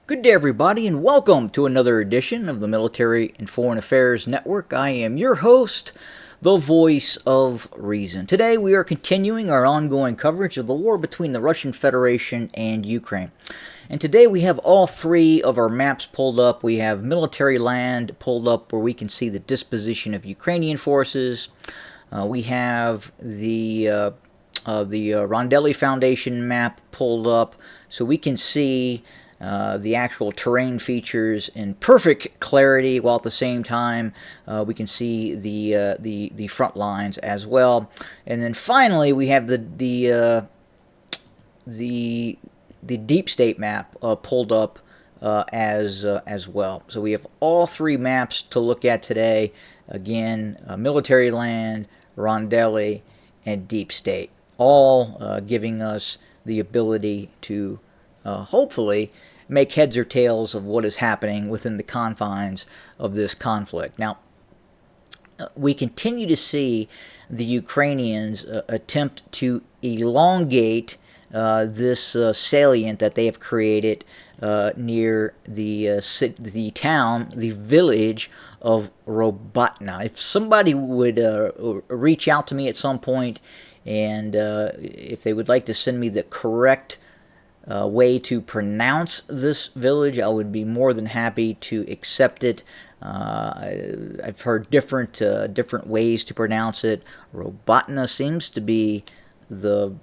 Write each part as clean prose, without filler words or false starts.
Good day, everybody, and welcome to another edition of the Military and Foreign Affairs Network. I am your host, the voice of reason. Today, we are continuing our ongoing coverage of the war between the Russian Federation and Ukraine. And today, we have all three of our maps pulled up. We have military land pulled up where we can see the disposition of Ukrainian forces. We have the Rondelli Foundation map pulled up so we can see the actual terrain features in perfect clarity, while at the same time we can see the front lines as well. And then finally, we have the deep state map pulled up as well. So we have all three maps to look at today. Again, military land, Rondelli, and deep state, all giving us the ability to hopefully make heads or tails of what is happening within the confines of this conflict. Now, we continue to see the Ukrainians attempt to elongate this salient that they have created near the town, the village of Robotna. If somebody would reach out to me at some point, and if they would like to send me the correct way to pronounce this village, I would be more than happy to accept it. I've heard different ways to pronounce it. Robotna seems to be the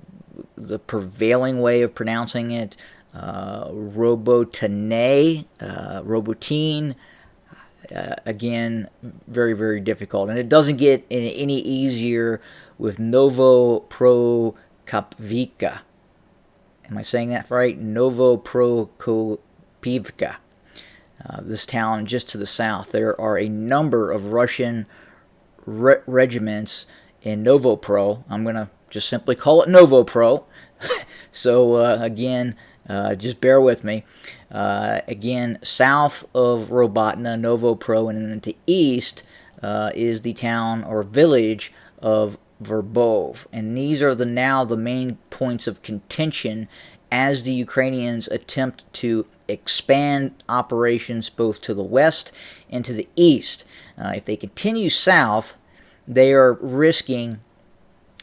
prevailing way of pronouncing it. Robotane, Robotine. Again, very, very difficult. And it doesn't get any easier with Novoprokopivka. Am I saying that right? Novoprokopivka. This town just to the south. There are a number of Russian regiments in Novopro. I'm going to just simply call it Novopro. So, again, just bear with me. Again, south of Robotna, Novopro, and then to east is the town or village of Verbov. And these are now the main points of contention as the Ukrainians attempt to expand operations both to the west and to the east. If they continue south, they are risking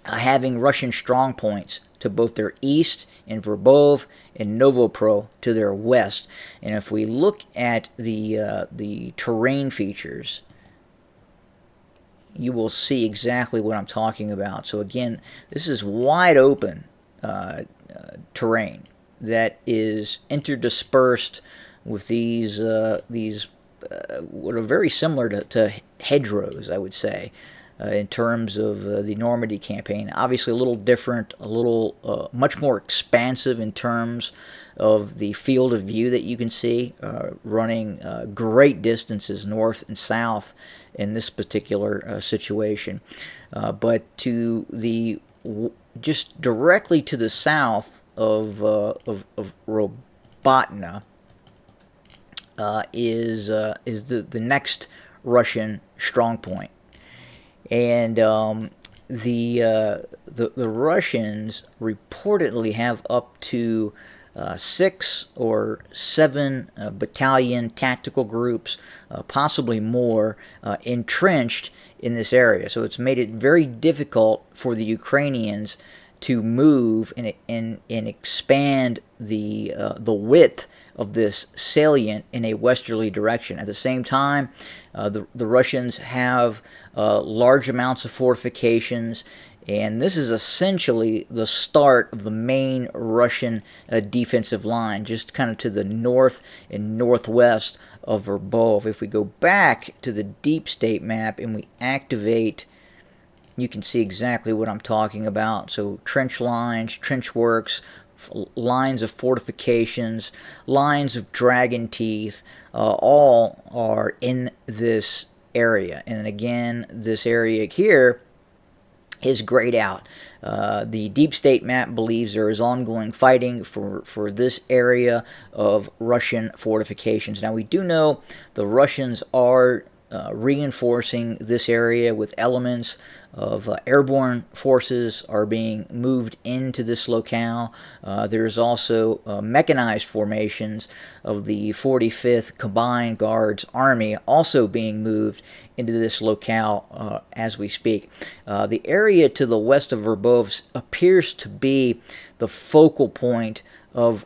having Russian strongpoints to both their east in Verbov and Novopro to their west. And if we look at the terrain features, you will see exactly what I'm talking about. So again, this is wide open terrain that is interdispersed with these what are very similar to hedgerows, I would say, in terms of the Normandy campaign. Obviously a little different, a little much more expansive in terms of the field of view that you can see, running great distances north and south in this particular situation. But to the just directly to the south of Robotna is the next Russian strongpoint. And the Russians reportedly have up to 6 or 7 battalion tactical groups, possibly more, entrenched in this area. So it's made it very difficult for the Ukrainians to move and expand the width of this salient in a westerly direction. At the same time, the Russians have large amounts of fortifications, and this is essentially the start of the main Russian defensive line, just kind of to the north and northwest of Verbov. If we go back to the deep state map and we activate, you can see exactly what I'm talking about. So trench lines, trench works, lines of fortifications, lines of dragon teeth, all are in this area. And again, this area here is grayed out. The deep state map believes there is ongoing fighting for this area of Russian fortifications. Now, we do know the Russians are reinforcing this area with elements of airborne forces are being moved into this locale. There's also mechanized formations of the 45th Combined Guards Army also being moved into this locale as we speak. The area to the west of Verbov appears to be the focal point of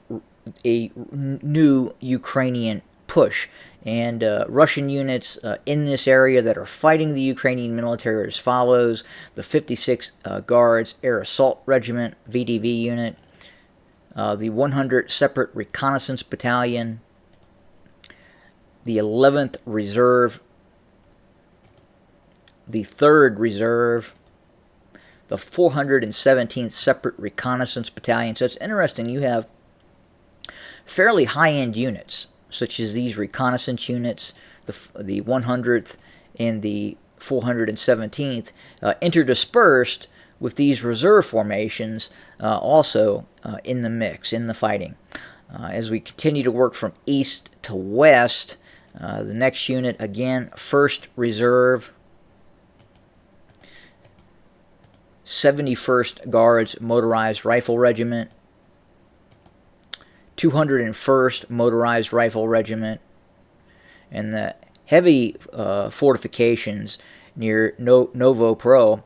a new Ukrainian push. And Russian units in this area that are fighting the Ukrainian military are as follows: the 56th Guards Air Assault Regiment, VDV unit, the 100 Separate Reconnaissance Battalion, the 11th Reserve, the 3rd Reserve, the 417th Separate Reconnaissance Battalion. So it's interesting, you have fairly high-end units, such as these reconnaissance units, the 100th and the 417th, interdispersed with these reserve formations also in the mix, in the fighting. As we continue to work from east to west, the next unit, again, 1st Reserve, 71st Guards Motorized Rifle Regiment, 201st Motorized Rifle Regiment, and the heavy fortifications near Novo Pro.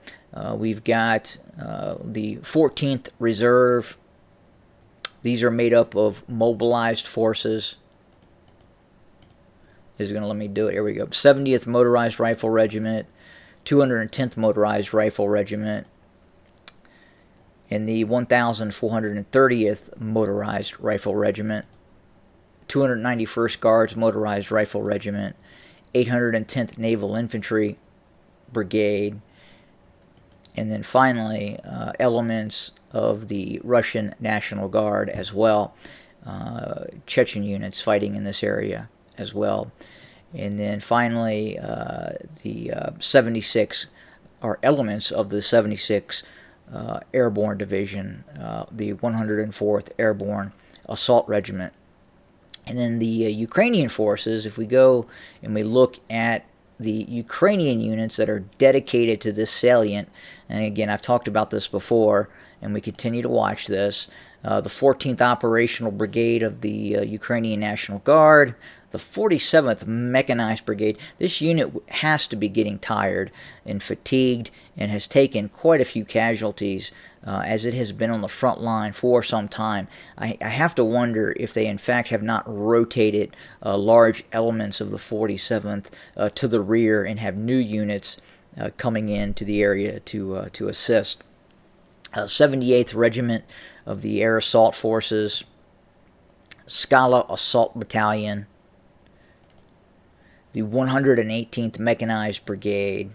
We've got the 14th Reserve. These are made up of mobilized forces. This is going to let me do it. Here we go. 70th Motorized Rifle Regiment, 210th Motorized Rifle Regiment, in the 1,430th Motorized Rifle Regiment, 291st Guards Motorized Rifle Regiment, 810th Naval Infantry Brigade, and then finally elements of the Russian National Guard as well, Chechen units fighting in this area as well. And then finally the 76 are elements of the 76 Airborne Division, the 104th Airborne Assault Regiment. And then the Ukrainian forces, if we go and we look at the Ukrainian units that are dedicated to this salient, and again, I've talked about this before, and we continue to watch this, the 14th Operational Brigade of the Ukrainian National Guard, the 47th Mechanized Brigade. This unit has to be getting tired and fatigued and has taken quite a few casualties as it has been on the front line for some time. I have to wonder if they in fact have not rotated large elements of the 47th to the rear and have new units coming into the area to assist. 78th Regiment of the Air Assault Forces, Scala Assault Battalion, the 118th Mechanized Brigade,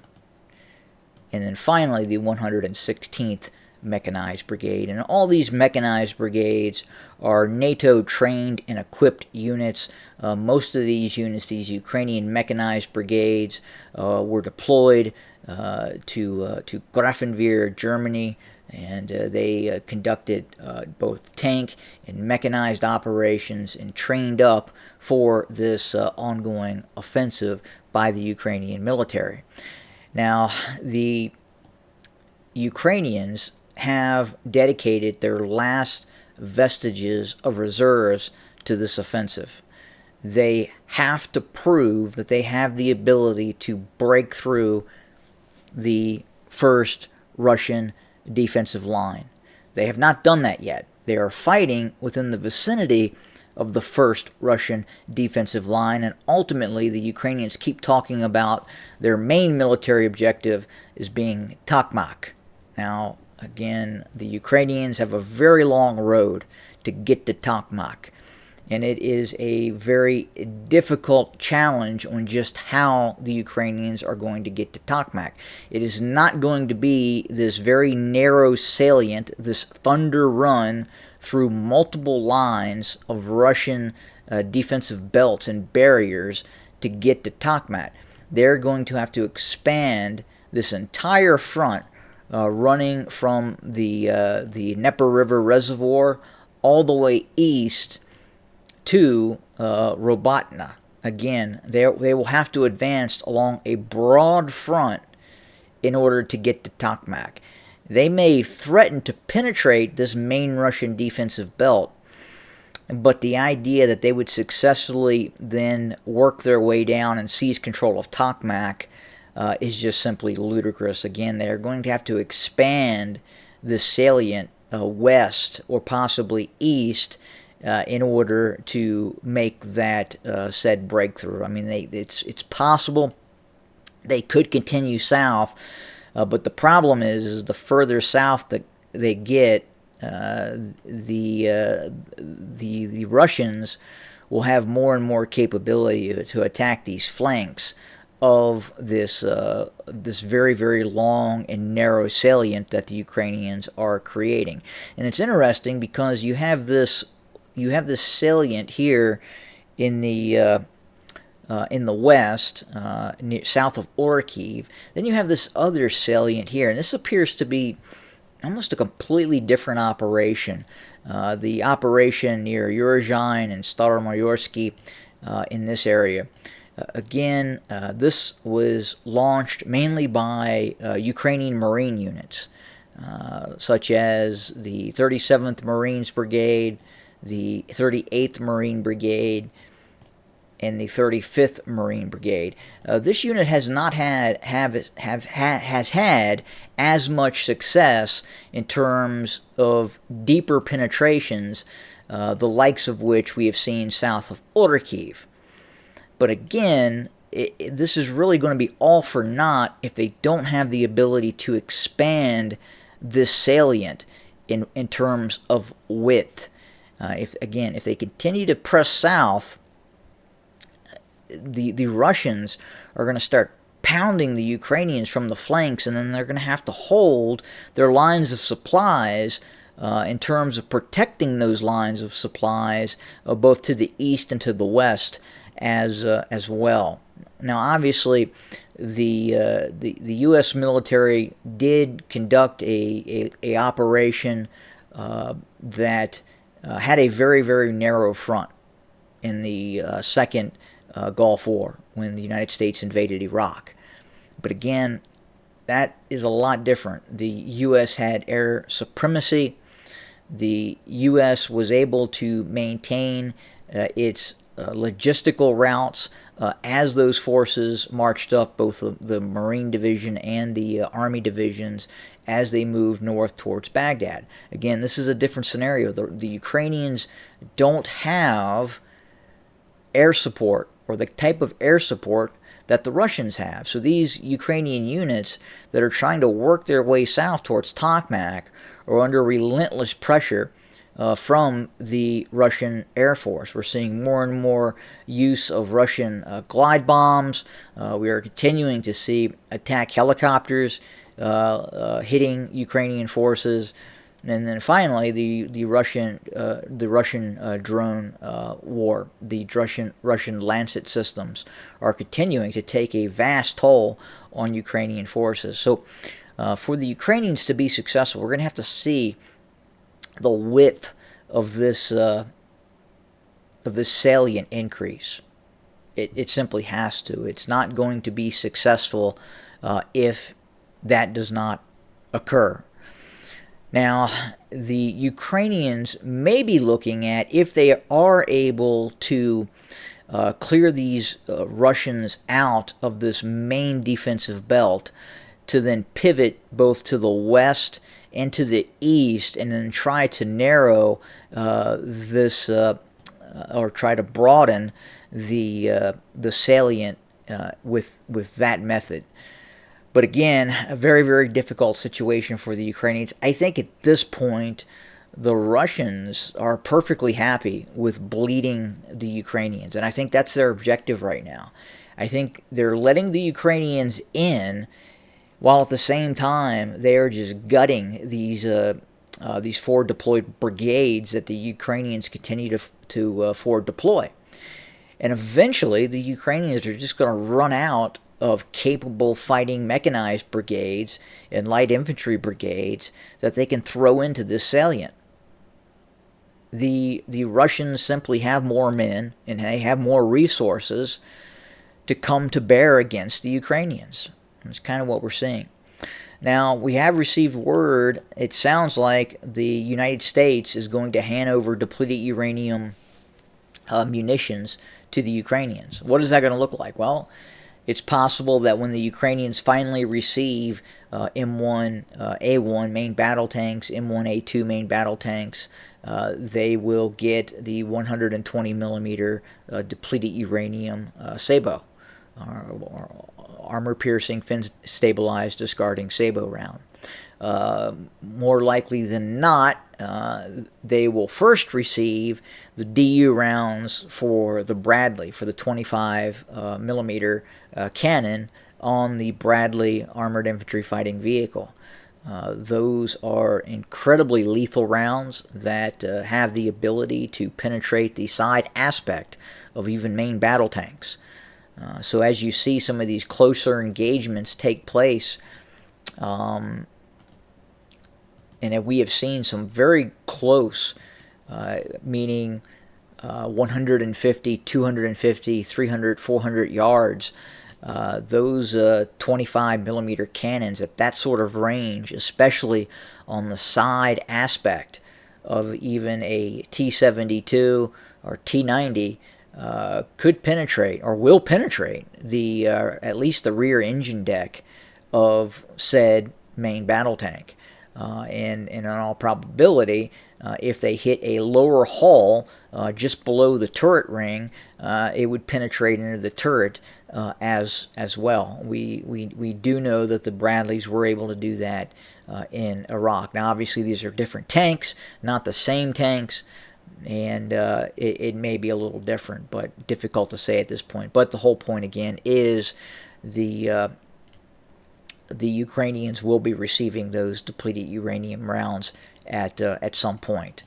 and then finally the 116th Mechanized Brigade. And all these mechanized brigades are NATO-trained and equipped units. Most of these units, these Ukrainian mechanized brigades, were deployed to Grafenwehr, Germany, and they conducted both tank and mechanized operations and trained up for this ongoing offensive by the Ukrainian military. Now, the Ukrainians have dedicated their last vestiges of reserves to this offensive. They have to prove that they have the ability to break through the first Russian defensive line. They have not done that yet. They are fighting within the vicinity of the first Russian defensive line, and ultimately the Ukrainians keep talking about their main military objective as being Tokmak. Now, again, the Ukrainians have a very long road to get to Tokmak, and it is a very difficult challenge on just how the Ukrainians are going to get to Tokmak. It is not going to be this very narrow salient, this thunder run through multiple lines of Russian defensive belts and barriers to get to Tokmak. They're going to have to expand this entire front, running from the Dnieper River Reservoir all the way east to Robotna. again, they will have to advance along a broad front in order to get to Tokmak. They may threaten to penetrate this main Russian defensive belt, but the idea that they would successfully then work their way down and seize control of Tokmak is just simply ludicrous. Again, they're going to have to expand this salient west or possibly east in order to make that said breakthrough. I mean, it's possible they could continue south, but the problem is the further south that they get, the Russians will have more and more capability to attack these flanks of this very, very long and narrow salient that the Ukrainians are creating. And it's interesting because you have this salient here in the west, south of Orkiv. Then you have this other salient here, and this appears to be almost a completely different operation. The operation near Urozhain and Staromayorsky in this area. Again, this was launched mainly by Ukrainian Marine units, such as the 37th Marines Brigade, the 38th Marine Brigade, and the 35th Marine Brigade. This unit has not had as much success in terms of deeper penetrations, the likes of which we have seen south of Orkiv. But again, this is really going to be all for naught if they don't have the ability to expand this salient in terms of width. If they continue to press south, the Russians are going to start pounding the Ukrainians from the flanks, and then they're going to have to hold their lines of supplies in terms of protecting those lines of supplies both to the east and to the west as well. Now, obviously, the U.S. military did conduct a operation that had a very, very narrow front in the second Gulf War when the United States invaded Iraq. But again, that is a lot different. The U.S. had air supremacy. The U.S. was able to maintain its logistical routes as those forces marched up, both the Marine Division and the Army divisions, as they moved north towards Baghdad. Again, this is a different scenario. The Ukrainians don't have air support, or the type of air support that the Russians have. So these Ukrainian units that are trying to work their way south towards Tokmak are under relentless pressure from the Russian Air Force. We're seeing more and more use of Russian glide bombs. We are continuing to see attack helicopters hitting Ukrainian forces. And then finally, the Russian drone war, the Russian Lancet systems are continuing to take a vast toll on Ukrainian forces. So, for the Ukrainians to be successful, we're going to have to see the width of this salient increase. It simply has to. It's not going to be successful if that does not occur. Now, the Ukrainians may be looking at, if they are able to clear these Russians out of this main defensive belt, to then pivot both to the west and to the east, and then try to narrow this, or try to broaden the salient with that method. But again, a very, very difficult situation for the Ukrainians. I think at this point, the Russians are perfectly happy with bleeding the Ukrainians, and I think that's their objective right now. I think they're letting the Ukrainians in, while at the same time they are just gutting these forward deployed brigades that the Ukrainians continue to forward deploy. And eventually, the Ukrainians are just going to run out of capable fighting mechanized brigades and light infantry brigades that they can throw into this salient. the Russians simply have more men and they have more resources to come to bear against the Ukrainians. That's kind of what we're seeing. Now, we have received word, it sounds like the United States is going to hand over depleted uranium munitions to the Ukrainians. What is that going to look like? Well, it's possible that when the Ukrainians finally receive M1A1 main battle tanks, M1A2 main battle tanks, they will get the 120 millimeter depleted uranium sabot, or armor-piercing, fin-stabilized, discarding sabot round. More likely than not, they will first receive the DU rounds for the Bradley, for the 25 millimeter cannon on the Bradley Armored Infantry Fighting Vehicle. Those are incredibly lethal rounds that have the ability to penetrate the side aspect of even main battle tanks. So as you see some of these closer engagements take place, and we have seen some very close, meaning 150, 250, 300, 400 yards, those 25 millimeter cannons at that sort of range, especially on the side aspect of even a T-72 or T-90, could penetrate or will penetrate the at least the rear engine deck of said main battle tank. And in all probability, if they hit a lower hull just below the turret ring, it would penetrate into the turret as well. We do know that the Bradleys were able to do that in Iraq. Now, obviously, these are different tanks, not the same tanks, and it may be a little different, but difficult to say at this point. But the whole point, again, is the Ukrainians will be receiving those depleted uranium rounds at some point.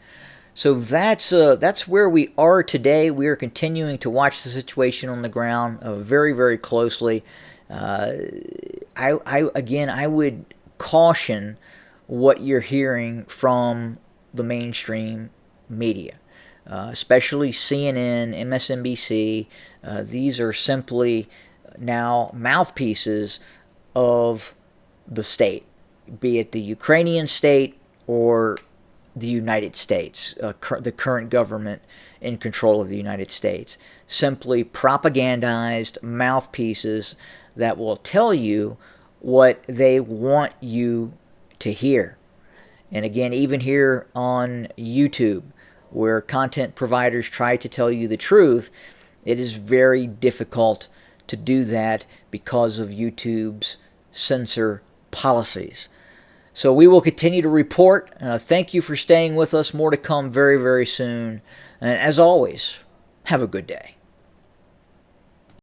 So that's where we are today. We are continuing to watch the situation on the ground very, very closely. I would caution what you're hearing from the mainstream media, especially CNN, MSNBC. These are simply now mouthpieces of the state, be it the Ukrainian state or the United States, the current government in control of the United States. Simply propagandized mouthpieces that will tell you what they want you to hear. And again, even here on YouTube, where content providers try to tell you the truth, it is very difficult to do that because of YouTube's censor policies. So we will continue to report. Thank you for staying with us. More to come very, very soon. And as always, have a good day.